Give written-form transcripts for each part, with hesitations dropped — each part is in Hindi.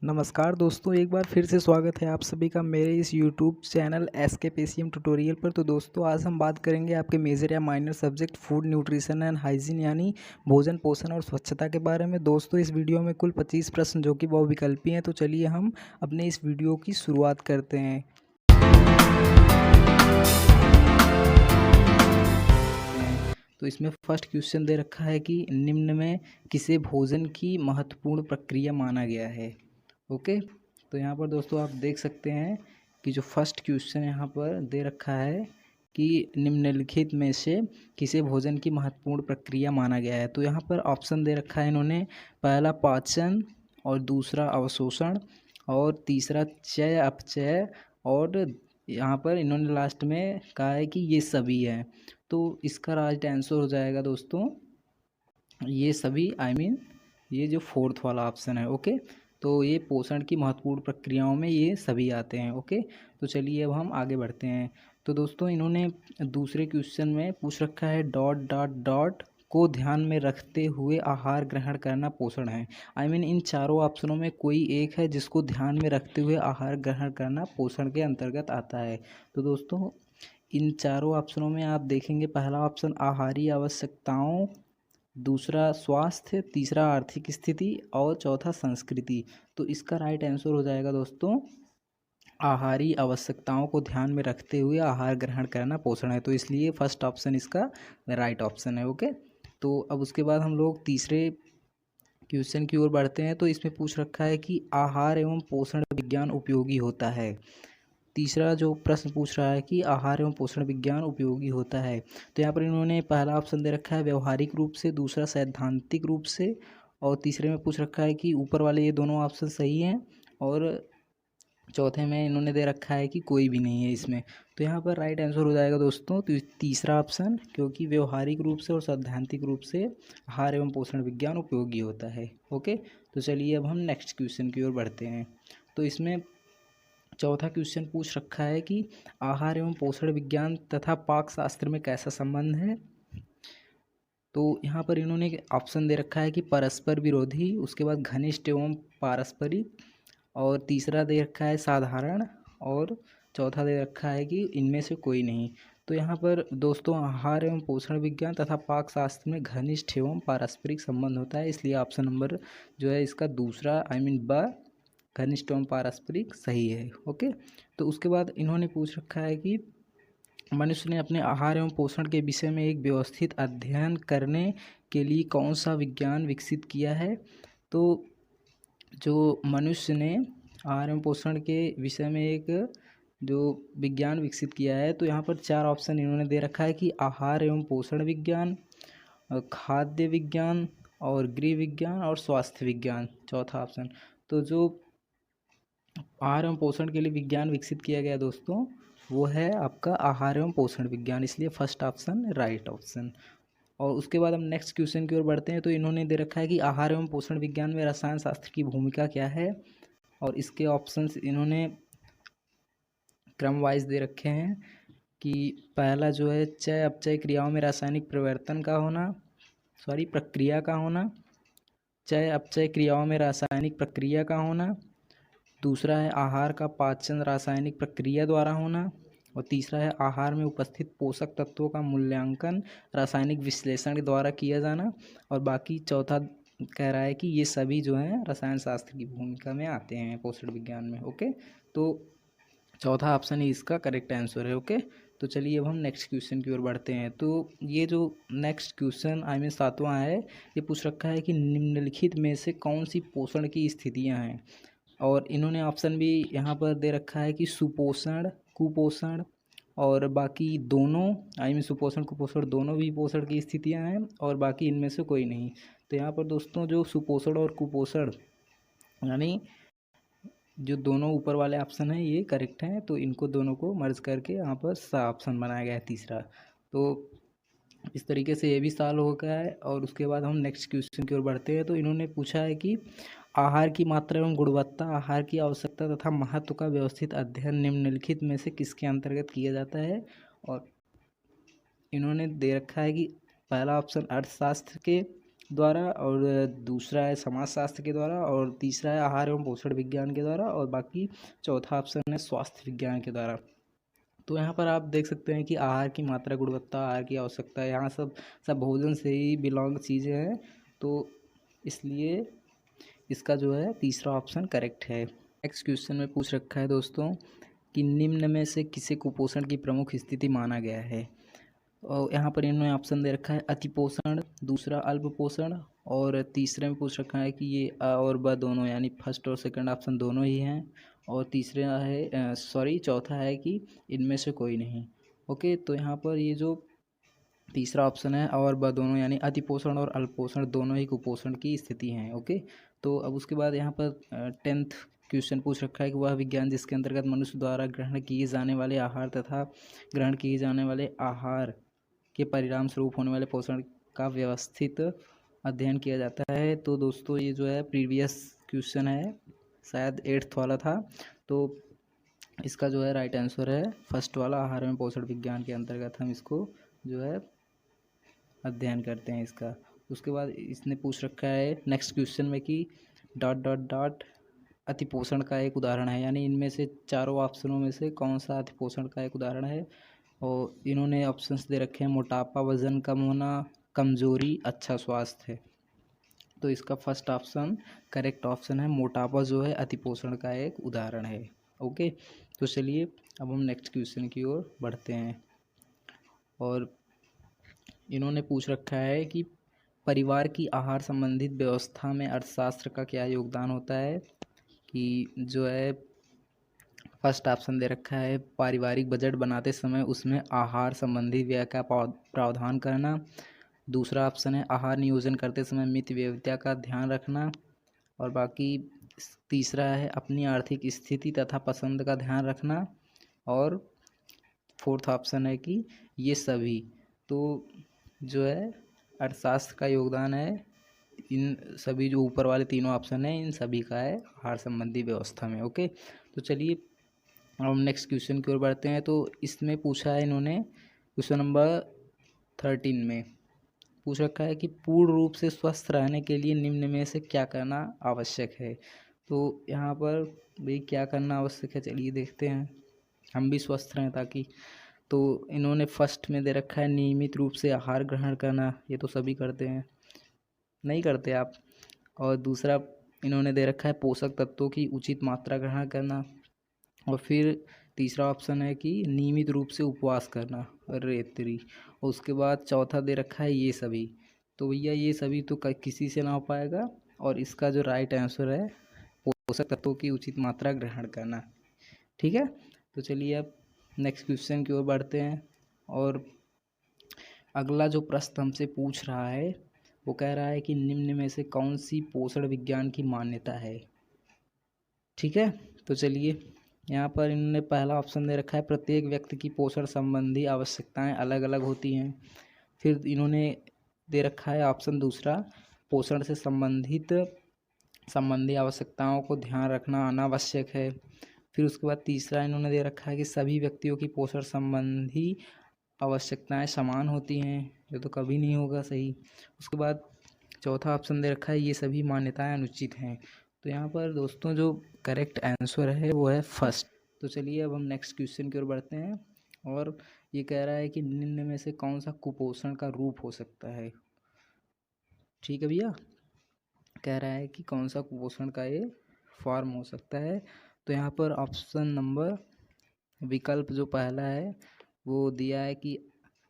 नमस्कार दोस्तों, एक बार फिर से स्वागत है आप सभी का मेरे इस यूट्यूब चैनल SKPCM ट्यूटोरियल पर। तो दोस्तों, आज हम बात करेंगे आपके मेजर या minor subject food nutrition and hygiene यानी भोजन, पोषण और स्वच्छता के बारे में। दोस्तों, इस वीडियो में कुल 25 प्रश्न जो कि बहुविकल्पी हैं। तो चलिए हम अपने इस वीडियो की शुरुआत करते हैं। तो इसमें फर्स्ट क्वेश्चन दे रखा है कि निम्न में किसे भोजन की महत्वपूर्ण प्रक्रिया माना गया है। ओके, तो यहाँ पर दोस्तों आप देख सकते हैं कि जो फर्स्ट क्वेश्चन यहाँ पर दे रखा है कि निम्नलिखित में से किसे भोजन की महत्वपूर्ण प्रक्रिया माना गया है। तो यहाँ पर ऑप्शन दे रखा है इन्होंने, पहला पाचन और दूसरा अवशोषण और तीसरा चय अपचय, और यहाँ पर इन्होंने लास्ट में कहा है कि ये सभी है। तो इसका राइट आंसर हो जाएगा दोस्तों ये सभी, ये जो फोर्थ वाला ऑप्शन है। ओके, तो ये पोषण की महत्वपूर्ण प्रक्रियाओं में ये सभी आते हैं। ओके, तो चलिए अब हम आगे बढ़ते हैं। तो दोस्तों, इन्होंने दूसरे क्वेश्चन में पूछ रखा है डॉट डॉट डॉट को ध्यान में रखते हुए आहार ग्रहण करना पोषण है। इन चारों ऑप्शनों में कोई एक है जिसको ध्यान में रखते हुए आहार ग्रहण करना पोषण के अंतर्गत आता है। तो दोस्तों, इन चारों ऑप्शनों में आप देखेंगे, पहला ऑप्शन आहारी आवश्यकताओं, दूसरा स्वास्थ्य, तीसरा आर्थिक स्थिति और चौथा संस्कृति। तो इसका राइट आंसर हो जाएगा दोस्तों आहारी आवश्यकताओं को ध्यान में रखते हुए आहार ग्रहण करना पोषण है। तो इसलिए फर्स्ट ऑप्शन इसका राइट ऑप्शन है। ओके, तो अब उसके बाद हम लोग तीसरे क्वेश्चन की ओर बढ़ते हैं। तो इसमें पूछ रखा है कि आहार एवं पोषण विज्ञान उपयोगी होता है। तीसरा जो प्रश्न पूछ रहा है कि आहार एवं पोषण विज्ञान उपयोगी होता है, तो यहाँ पर इन्होंने पहला ऑप्शन दे रखा है व्यवहारिक रूप से, दूसरा सैद्धांतिक रूप से, और तीसरे में पूछ रखा है कि ऊपर वाले ये दोनों ऑप्शन सही हैं, और चौथे में इन्होंने दे रखा है कि कोई भी नहीं है इसमें। तो यहाँ पर राइट आंसर हो जाएगा दोस्तों तो तीसरा ऑप्शन, क्योंकि व्यवहारिक रूप से और सैद्धांतिक रूप से आहार एवं पोषण विज्ञान उपयोगी होता है। ओके, तो चलिए अब हम नेक्स्ट क्वेश्चन की ओर बढ़ते हैं। तो इसमें चौथा क्वेश्चन पूछ रखा है कि आहार एवं पोषण विज्ञान तथा पाक शास्त्र में कैसा संबंध है। तो यहाँ पर इन्होंने ऑप्शन दे रखा है कि परस्पर विरोधी, उसके बाद घनिष्ठ एवं पारस्परिक, और तीसरा दे रखा है साधारण, और चौथा दे रखा है कि इनमें से कोई नहीं। तो यहाँ पर दोस्तों आहार एवं पोषण विज्ञान तथा पाक शास्त्र में घनिष्ठ एवं पारस्परिक संबंध होता है, इसलिए ऑप्शन नंबर जो है इसका दूसरा ब, घनिष्ठ एवं पारस्परिक सही है। ओके, तो उसके बाद इन्होंने पूछ रखा है कि मनुष्य ने अपने आहार एवं पोषण के विषय में एक व्यवस्थित अध्ययन करने के लिए कौन सा विज्ञान विकसित किया है। तो जो मनुष्य ने आहार एवं पोषण के विषय में एक जो विज्ञान विकसित किया है, तो यहाँ पर चार ऑप्शन इन्होंने दे रखा है कि आहार एवं पोषण विज्ञान, खाद्य विज्ञान और गृह विज्ञान और स्वास्थ्य विज्ञान, चौथा ऑप्शन। तो जो आहार एवं पोषण के लिए विज्ञान विकसित किया गया दोस्तों, वो है आपका आहार एवं पोषण विज्ञान, इसलिए फर्स्ट ऑप्शन राइट ऑप्शन। और उसके बाद हम नेक्स्ट क्वेश्चन की ओर बढ़ते हैं। तो इन्होंने दे रखा है कि आहार एवं पोषण विज्ञान में रसायन शास्त्र की भूमिका क्या है, और इसके ऑप्शंस इन्होंने क्रम वाइज दे रखे हैं कि पहला जो है चय अपचय क्रियाओं में रासायनिक परिवर्तन का होना, प्रक्रिया का होना, चय अपचय क्रियाओं में रासायनिक प्रक्रिया का होना, दूसरा है आहार का पाचन रासायनिक प्रक्रिया द्वारा होना, और तीसरा है आहार में उपस्थित पोषक तत्वों का मूल्यांकन रासायनिक विश्लेषण द्वारा किया जाना, और बाकी चौथा कह रहा है कि ये सभी जो हैं रसायन शास्त्र की भूमिका में आते हैं पोषण विज्ञान में। ओके, तो चौथा ऑप्शन ही इसका करेक्ट आंसर है। ओके, तो चलिए अब हम नेक्स्ट क्वेश्चन की ओर बढ़ते हैं। तो ये जो नेक्स्ट क्वेश्चन सातवां है, ये पूछ रखा है कि निम्नलिखित में से कौन सी पोषण की स्थितियाँ हैं, और इन्होंने ऑप्शन भी यहाँ पर दे रखा है कि सुपोषण, कुपोषण, और बाकी दोनों सुपोषण कुपोषण दोनों भी पोषण की स्थितियाँ हैं, और बाकी इनमें से कोई नहीं। तो यहाँ पर दोस्तों जो सुपोषण और कुपोषण यानी जो दोनों ऊपर वाले ऑप्शन हैं ये करेक्ट हैं, तो इनको दोनों को मर्ज करके यहाँ पर ऑप्शन बनाया गया है तीसरा। तो इस तरीके से ये भी सॉल्व हो गया है। और उसके बाद हम नेक्स्ट क्वेश्चन की ओर बढ़ते हैं। तो इन्होंने पूछा है कि आहार की मात्रा एवं गुणवत्ता, आहार की आवश्यकता तथा महत्व का व्यवस्थित अध्ययन निम्नलिखित में से किसके अंतर्गत किया जाता है, और इन्होंने दे रखा है कि पहला ऑप्शन अर्थशास्त्र के, द्वारा, और दूसरा है समाजशास्त्र के द्वारा, और तीसरा है आहार एवं पोषण विज्ञान के द्वारा, और बाकी चौथा ऑप्शन है स्वास्थ्य विज्ञान के द्वारा। तो यहाँ पर आप देख सकते हैं कि आहार की मात्रा, गुणवत्ता, आहार की आवश्यकता, यहाँ सब सब भोजन से ही बिलोंग चीज़ें हैं, तो इसलिए इसका जो है तीसरा ऑप्शन करेक्ट है। नेक्स्ट क्वेश्चन में पूछ रखा है दोस्तों कि निम्न में से किसे कुपोषण की प्रमुख स्थिति माना गया है। और यहाँ पर इन्होंने ऑप्शन दे रखा है अतिपोषण, दूसरा अल्प पोषण, और तीसरे में पूछ रखा है कि ये अ और ब दोनों, यानी फर्स्ट और सेकंड ऑप्शन दोनों ही हैं, और तीसरा है चौथा है कि इनमें से कोई नहीं। ओके, तो यहाँ पर ये जो तीसरा ऑप्शन है और ब दोनों, यानी अतिपोषण और अल्पोषण दोनों ही कुपोषण की स्थिति हैं। ओके, तो अब उसके बाद यहाँ पर 10th क्वेश्चन पूछ रखा है कि वह विज्ञान जिसके अंतर्गत मनुष्य द्वारा ग्रहण किए जाने वाले आहार तथा ग्रहण किए जाने वाले आहार के परिणाम स्वरूप होने वाले पोषण का व्यवस्थित अध्ययन किया जाता है। तो दोस्तों ये जो है प्रीवियस क्वेश्चन है, शायद 8th वाला था, तो इसका जो है राइट आंसर है फर्स्ट वाला, आहार एवं पोषण विज्ञान के अंतर्गत हम इसको जो है अध्ययन करते हैं इसका। उसके बाद इसने पूछ रखा है नेक्स्ट क्वेश्चन में कि ... अतिपोषण का एक उदाहरण है, यानी इनमें से चारों ऑप्शनों में से कौन सा अतिपोषण का एक उदाहरण है। और इन्होंने ऑप्शंस दे रखे हैं मोटापा, वजन कम होना, कमजोरी, अच्छा स्वास्थ्य। तो इसका फर्स्ट ऑप्शन करेक्ट ऑप्शन है, मोटापा जो है अतिपोषण का एक उदाहरण है। ओके, तो चलिए अब हम नेक्स्ट क्वेश्चन की ओर बढ़ते हैं। और इन्होंने पूछ रखा है कि परिवार की आहार संबंधित व्यवस्था में अर्थशास्त्र का क्या योगदान होता है। कि जो है फर्स्ट ऑप्शन दे रखा है पारिवारिक बजट बनाते समय उसमें आहार संबंधी व्यय का प्रावधान करना। दूसरा ऑप्शन है आहार नियोजन करते समय मित व्ययिता का ध्यान रखना। और बाकी तीसरा है अपनी आर्थिक स्थिति तथा पसंद का ध्यान रखना। और फोर्थ ऑप्शन है कि ये सभी। तो जो है अर्थशास्त्र का योगदान है इन सभी, जो ऊपर वाले तीनों ऑप्शन हैं इन सभी का है आहार संबंधी व्यवस्था में। ओके, तो चलिए हम नेक्स्ट क्वेश्चन की ओर बढ़ते हैं। तो इसमें पूछा है इन्होंने क्वेश्चन नंबर 13 में पूछ रखा है कि पूर्ण रूप से स्वस्थ रहने के लिए निम्न में से क्या करना आवश्यक है। तो यहाँ पर भाई क्या करना आवश्यक है, चलिए देखते हैं, हम भी स्वस्थ रहें ताकि। तो इन्होंने फर्स्ट में दे रखा है नियमित रूप से आहार ग्रहण करना, ये तो सभी करते हैं, नहीं करते आप। और दूसरा इन्होंने दे रखा है पोषक तत्वों की उचित मात्रा ग्रहण करना। और फिर तीसरा ऑप्शन है कि नियमित रूप से उपवास करना। अरे तेरी। और उसके बाद चौथा दे रखा है ये सभी। तो भैया ये सभी तो किसी से ना हो पाएगा, और इसका जो राइट आंसर है पोषक तत्वों की उचित मात्रा ग्रहण करना। ठीक है, तो चलिए अब नेक्स्ट क्वेश्चन की ओर बढ़ते हैं। और अगला जो प्रश्न हमसे पूछ रहा है वो कह रहा है कि निम्न में से कौन सी पोषण विज्ञान की मान्यता है। ठीक है, तो चलिए यहाँ पर इन्होंने पहला ऑप्शन दे रखा है प्रत्येक व्यक्ति की पोषण संबंधी आवश्यकताएं अलग अलग होती हैं। फिर इन्होंने दे रखा है ऑप्शन दूसरा पोषण से संबंधी आवश्यकताओं को ध्यान रखना अनावश्यक है। फिर उसके बाद तीसरा इन्होंने दे रखा है कि सभी व्यक्तियों की पोषण संबंधी आवश्यकताएं समान होती हैं, ये तो कभी नहीं होगा सही। उसके बाद चौथा ऑप्शन दे रखा है ये सभी मान्यताएं अनुचित हैं। तो यहाँ पर दोस्तों जो करेक्ट आंसर है वो है फर्स्ट। तो चलिए अब हम नेक्स्ट क्वेश्चन की ओर बढ़ते हैं। और ये कह रहा है कि निम्न में से कौन सा कुपोषण का रूप हो सकता है। ठीक है भैया, कह रहा है कि कौन सा कुपोषण का ये फॉर्म हो सकता है। तो यहाँ पर ऑप्शन नंबर विकल्प जो पहला है वो दिया है कि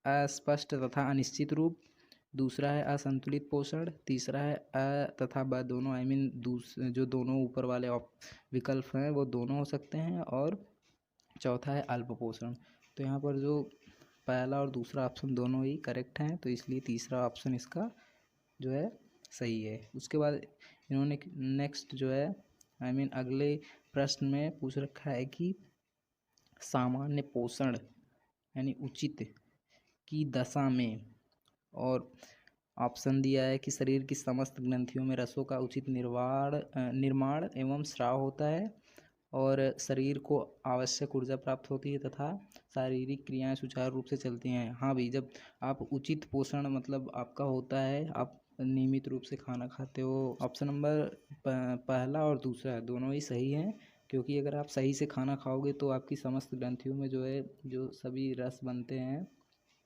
अस्पष्ट तथा अनिश्चित रूप। दूसरा है असंतुलित पोषण। तीसरा है अ तथा ब दोनों, आई मीन जो दोनों ऊपर वाले विकल्प हैं वो दोनों हो सकते हैं। और चौथा है अल्प पोषण। तो यहाँ पर जो पहला और दूसरा ऑप्शन दोनों ही करेक्ट हैं, तो इसलिए तीसरा ऑप्शन इसका जो है सही है। उसके बाद इन्होंने नेक्स्ट जो है आई मीन अगले प्रश्न में पूछ रखा है कि सामान्य पोषण यानी उचित की दशा में, और ऑप्शन दिया है कि शरीर की समस्त ग्रंथियों में रसों का उचित निर्माण एवं स्राव होता है, और शरीर को आवश्यक ऊर्जा प्राप्त होती है तथा शारीरिक क्रियाएं सुचारू रूप से चलती हैं। हाँ भाई, जब आप उचित पोषण मतलब आपका होता है, आप नियमित रूप से खाना खाते हो। ऑप्शन नंबर पहला और दूसरा दोनों ही सही हैं, क्योंकि अगर आप सही से खाना खाओगे तो आपकी समस्त ग्रंथियों में जो है जो सभी रस बनते हैं,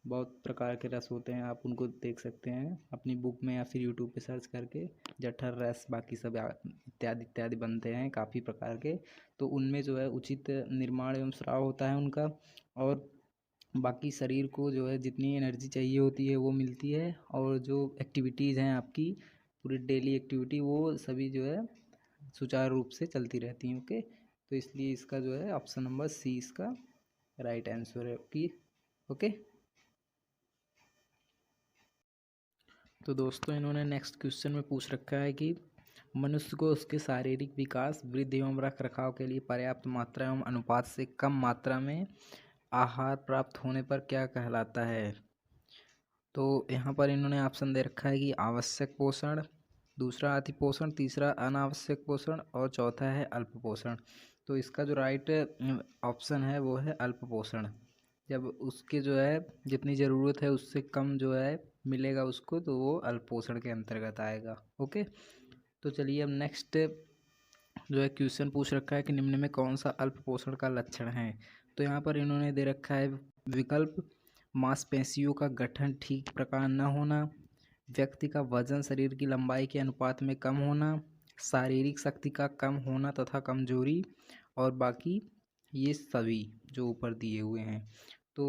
बहुत प्रकार के रस होते हैं, आप उनको देख सकते हैं अपनी बुक में या फिर यूट्यूब पे सर्च करके। जठर रस बाकी सब इत्यादि इत्यादि बनते हैं काफ़ी प्रकार के, तो उनमें जो है उचित निर्माण एवं स्राव होता है उनका, और बाकी शरीर को जो है जितनी एनर्जी चाहिए होती है वो मिलती है, और जो एक्टिविटीज़ हैं आपकी पूरी डेली एक्टिविटी वो सभी जो है सुचारू रूप से चलती रहती हैं। ओके, तो इसलिए इसका जो है ऑप्शन नंबर सी इसका राइट आंसर है। ओके, तो दोस्तों इन्होंने नेक्स्ट क्वेश्चन में पूछ रखा है कि मनुष्य को उसके शारीरिक विकास, वृद्धि एवं रख रखाव के लिए पर्याप्त मात्रा एवं अनुपात से कम मात्रा में आहार प्राप्त होने पर क्या कहलाता है। तो यहाँ पर इन्होंने ऑप्शन दे रखा है कि आवश्यक पोषण, दूसरा अति पोषण, तीसरा अनावश्यक पोषण और चौथा है अल्प पोषण। तो इसका जो राइट ऑप्शन है वो है अल्प पोषण। जब उसके जो है जितनी ज़रूरत है उससे कम जो है मिलेगा उसको, तो वो अल्प पोषण के अंतर्गत आएगा। ओके, तो चलिए अब नेक्स्ट जो है क्वेश्चन पूछ रखा है कि निम्न में कौन सा अल्प पोषण का लक्षण है। तो यहाँ पर इन्होंने दे रखा है विकल्प: मांसपेशियों का गठन ठीक प्रकार न होना, व्यक्ति का वजन शरीर की लंबाई के अनुपात में कम होना, शारीरिक शक्ति का कम होना तथा कमजोरी, और बाकी ये सभी जो ऊपर दिए हुए हैं। तो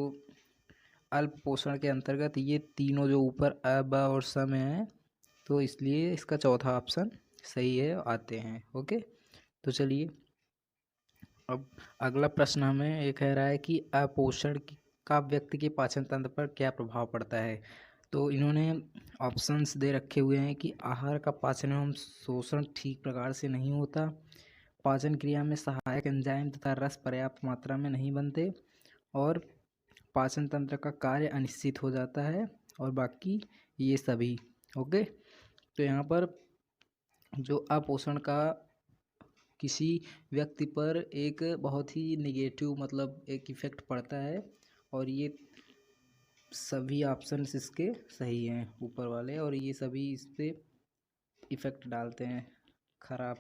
अल्प पोषण के अंतर्गत ये तीनों जो ऊपर अ, ब और स में हैं, तो इसलिए इसका चौथा ऑप्शन सही है आते हैं। ओके, तो चलिए अब अगला प्रश्न हमें ये कह रहा है कि अपोषण का व्यक्ति के पाचन तंत्र पर क्या प्रभाव पड़ता है। तो इन्होंने ऑप्शंस दे रखे हुए हैं कि आहार का पाचन एवं शोषण ठीक प्रकार से नहीं होता, पाचन क्रिया में सहायक एंजाइम तथा रस पर्याप्त मात्रा में नहीं बनते, और पाचन तंत्र का कार्य अनिश्चित हो जाता है, और बाकी ये सभी। ओके, तो यहाँ पर जो अपोषण का किसी व्यक्ति पर एक बहुत ही निगेटिव मतलब एक इफ़ेक्ट पड़ता है, और ये सभी ऑप्शंस इसके सही हैं ऊपर वाले, और ये सभी इस पे इफ़ेक्ट डालते हैं खराब।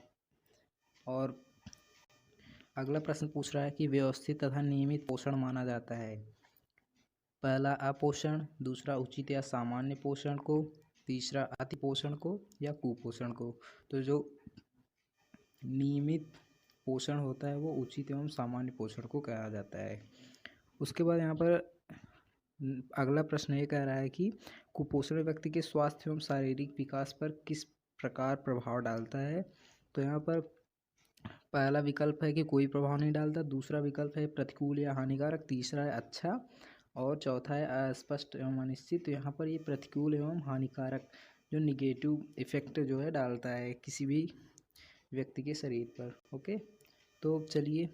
और अगला प्रश्न पूछ रहा है कि व्यवस्थित तथा नियमित पोषण माना जाता है। पहला अपोषण, दूसरा उचित या सामान्य पोषण को, तीसरा अति पोषण को या कुपोषण को। तो जो नियमित पोषण होता है वो उचित एवं सामान्य पोषण को कहा जाता है। उसके बाद यहाँ पर अगला प्रश्न ये कह रहा है कि कुपोषण व्यक्ति के स्वास्थ्य एवं शारीरिक विकास पर किस प्रकार प्रभाव डालता है। तो यहाँ पर पहला विकल्प है कि कोई प्रभाव नहीं डालता, दूसरा विकल्प है प्रतिकूल या हानिकारक, तीसरा है अच्छा, और चौथा है अस्पष्ट एवं अनिश्चित। तो यहाँ पर ये प्रतिकूल एवं हानिकारक जो निगेटिव इफेक्ट जो है डालता है किसी भी व्यक्ति के शरीर पर। ओके, तो चलिए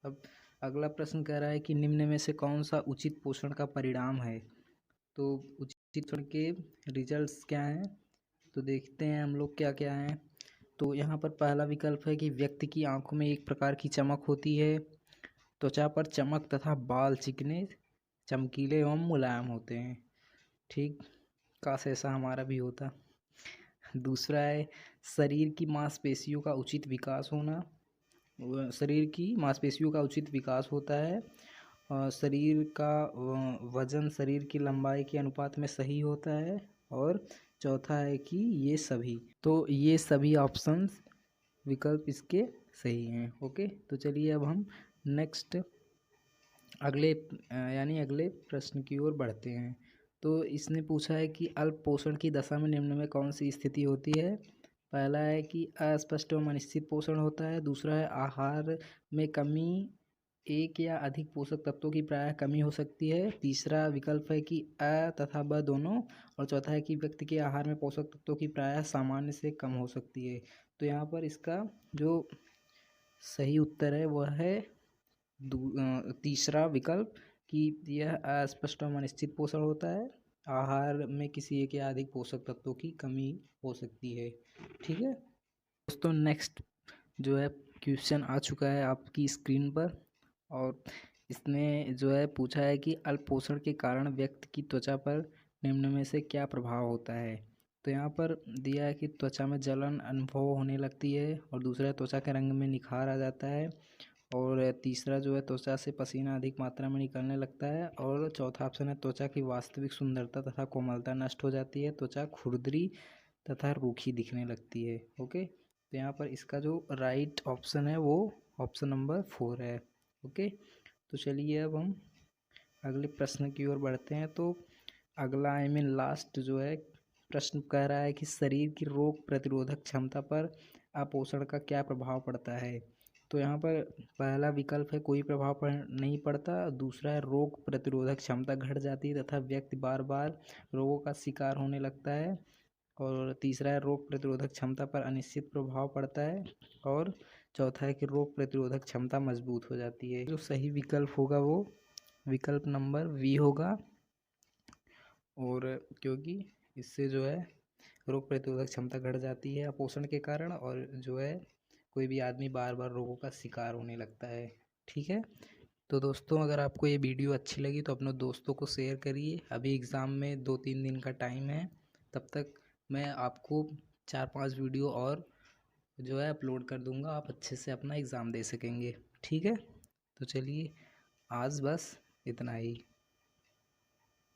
अब अगला प्रश्न कह रहा है कि निम्न में से कौन सा उचित पोषण का परिणाम है। तो उचित पोषण के रिजल्ट्स क्या हैं, तो देखते हैं हम लोग क्या क्या हैं। तो यहाँ पर पहला विकल्प है कि व्यक्ति की आंखों में एक प्रकार की चमक होती है, त्वचा पर चमक तथा बाल चिकने, चमकीले एवं मुलायम होते हैं। ठीक, काश ऐसा हमारा भी होता। दूसरा है शरीर की मांसपेशियों का उचित विकास होना, शरीर की मांसपेशियों का उचित विकास होता है, शरीर का वजन शरीर की लंबाई के अनुपात में सही होता है, और चौथा है कि ये सभी। तो ये सभी ऑप्शंस विकल्प इसके सही हैं। ओके, तो चलिए अब हम नेक्स्ट अगले अगले प्रश्न की ओर बढ़ते हैं। तो इसने पूछा है कि अल्प पोषण की दशा में निम्न में कौन सी स्थिति होती है। पहला है कि अस्पष्ट एवं अनिश्चित पोषण होता है, दूसरा है आहार में कमी, एक या अधिक पोषक तत्वों की प्रायः कमी हो सकती है, तीसरा विकल्प है कि अ तथा ब दोनों, और चौथा है कि व्यक्ति के आहार में पोषक तत्वों की प्रायः सामान्य से कम हो सकती है। तो यहाँ पर इसका जो सही उत्तर है वह है तीसरा विकल्प कि यह अस्पष्ट और अनिश्चित पोषण होता है, आहार में किसी एक या अधिक पोषक तत्वों की कमी हो सकती है। ठीक है दोस्तों, नेक्स्ट जो है क्वेश्चन आ चुका है आपकी स्क्रीन पर, और इसने जो है पूछा है कि अल्प पोषण के कारण व्यक्ति की त्वचा पर निम्न में से क्या प्रभाव होता है। तो यहाँ पर दिया है कि त्वचा में जलन अनुभव होने लगती है, और दूसरा त्वचा के रंग में निखार आ जाता है, और तीसरा जो है त्वचा से पसीना अधिक मात्रा में निकलने लगता है, और चौथा ऑप्शन है त्वचा की वास्तविक सुंदरता तथा कोमलता नष्ट हो जाती है, त्वचा खुरदरी तथा रूखी दिखने लगती है। ओके, तो यहाँ पर इसका जो राइट ऑप्शन है वो ऑप्शन नंबर 4 है। ओके, तो चलिए अब हम अगले प्रश्न की ओर बढ़ते हैं। तो अगला लास्ट जो है प्रश्न कह रहा है कि शरीर की रोग प्रतिरोधक क्षमता पर अपोषण का क्या प्रभाव पड़ता है। तो यहाँ पर पहला विकल्प है कोई प्रभाव नहीं पड़ता, दूसरा है रोग प्रतिरोधक क्षमता घट जाती है तथा व्यक्ति बार बार रोगों का शिकार होने लगता है, और तीसरा है रोग प्रतिरोधक क्षमता पर अनिश्चित प्रभाव पड़ता है, और चौथा है कि रोग प्रतिरोधक क्षमता मजबूत हो जाती है। जो सही विकल्प होगा वो विकल्प नंबर वी होगा, और क्योंकि इससे जो है रोग प्रतिरोधक क्षमता घट जाती है अपोषण के कारण, और जो है कोई भी आदमी बार बार रोगों का शिकार होने लगता है। ठीक है, तो दोस्तों अगर आपको ये वीडियो अच्छी लगी तो अपने दोस्तों को शेयर करिए। अभी एग्ज़ाम में 2-3 दिन का टाइम है, तब तक मैं आपको 4-5 वीडियो और जो है अपलोड कर दूंगा, आप अच्छे से अपना एग्ज़ाम दे सकेंगे। ठीक है, तो चलिए आज बस इतना ही।